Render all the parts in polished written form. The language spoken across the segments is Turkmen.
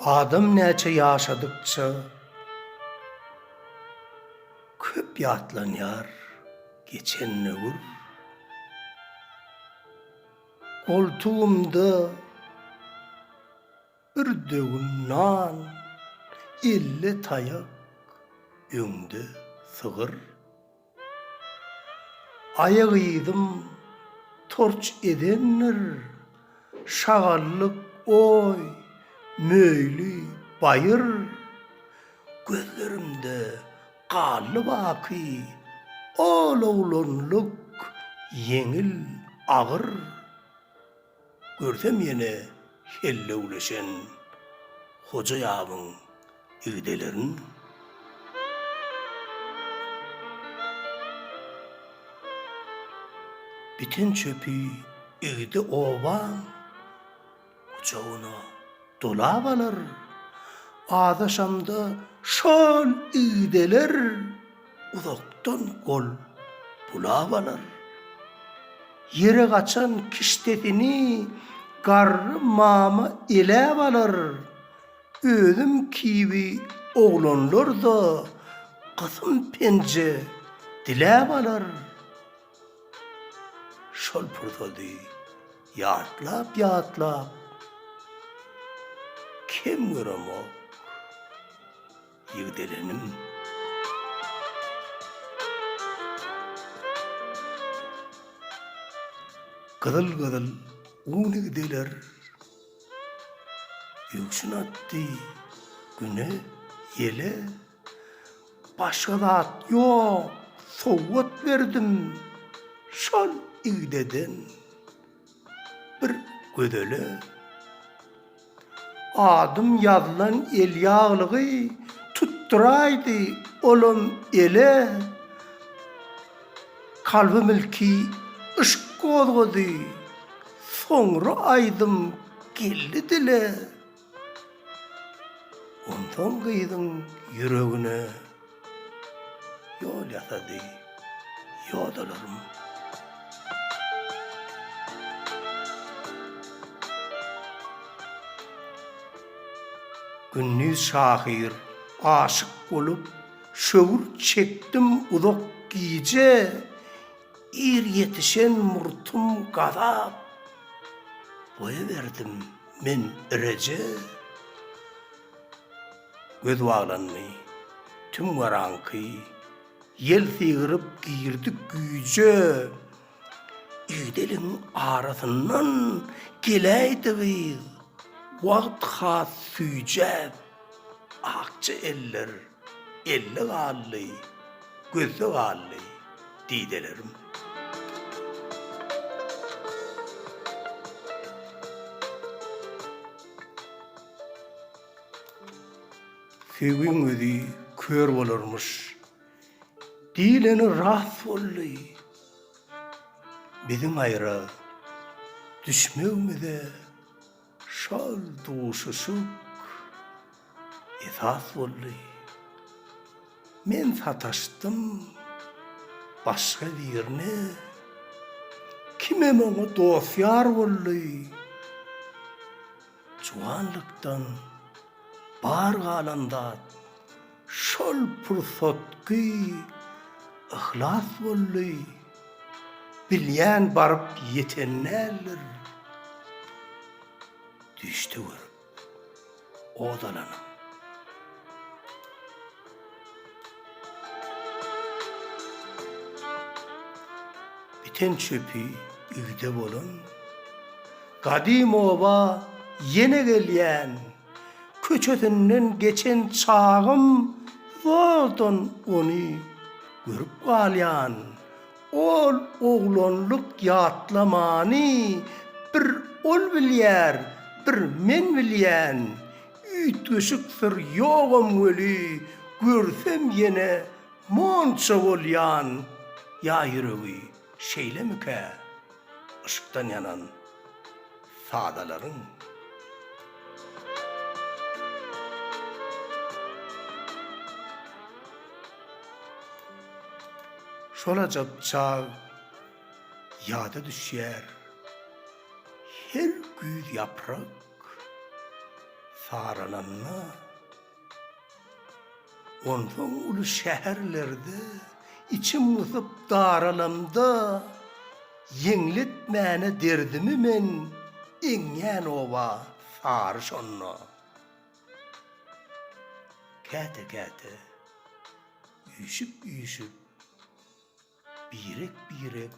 Adam näçe ýaşadykça köp ýatlanýar geçen ömür. Koltuğumda bir dögün nan, 50 taýak öňde sygyr. Aýagyýdym torç edenler, şagallyk oy, möýli bayır. Gözlerimde gally baky, olawlanlyk yeňil agyr. Görsem ýene helle uleşen hoja ýabyň ýigdelerin. Biten çöpi ýigdi oban, uçağına dolap alır. Adaşamda şol ýigdeler, uzaktan gol bulap alır. Yere kaçan kiştetini garry mama elep alır. Özüm kibi oglanlar da kızım pence dilep alır. Şol purtady ýatlap kim göremok ýigdelenim. Gıdıl ýigdeler ýöksün atdy güne ýele. Başga zat ýok, sowgat berdim şol ýigdeden bir gödele. Adım ýazylan el ýaglygy tutturaydy olam ele. Kalbimilki ışık gozgody, soňra aýdym geldi dile. Ondan gyýdym ýüregine, ýol ýasady ýodalarym. Günnüz şahyr aşyk bolup şöwür çekdim uzak giýje. Ir yetişen murtum gazap, boya verdim men irece. Göz bağlanmy, tüm garanky, yel sigirip girdi güýje. Ýigdeliň arasyndan geleýdi gyz, wagt has süýjep. Akça eller, elle gally, gözü gally diýdelerim. Sevgiň özi kör bolarmyş, dileni rast bolly. Biziň aýra düşmegimize şol duşuşuk esas bolly. Men sataşdym başga birine, kime meňe dostýar bolly. Juwanlykdan bar galanda şol pursatky ihlas bolly. Bilýän baryp ýetenler düşdi görüp odalanam. Biten çöpi ýigde bolan, gadim oba ýene gelýän, köçetinden geçen çağım zordan onu görüp galyan. Ol oglanlyk ýatlamany bir ol bilýär, bir men bilýän. Üýtgeşik sir ýogam weli, görsem ýene monça bolýan. Ýa ýüregi şeýlemike ışykdan ýanan sadalaryň. Şola çağ ýada düşýär. Her güýz ýaprak saralanna ondan ulu şäherlerde içim mızıp daralamda yeňletmäne derdimi men eňňän oba sary şonno. Käte üýşüp birek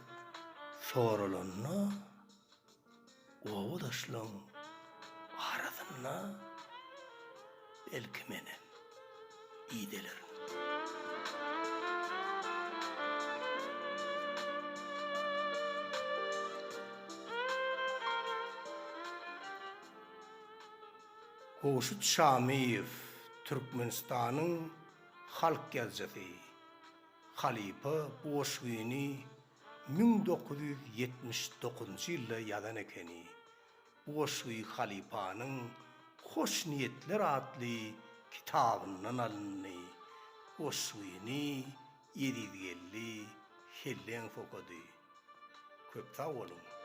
soralanna owadaşlaň aradynna belki menem iýdelerim. Goşut Şamiýew Türkmenistanyň halk ýazgysy Halipa Boşwyny 1979-njy ýylda ýazan ekeni. Boşwy Halipanyň Hoş niýetler adly kitabyndan alyndy. Boşwyny 750 hellen fokady. Köp sag bolun.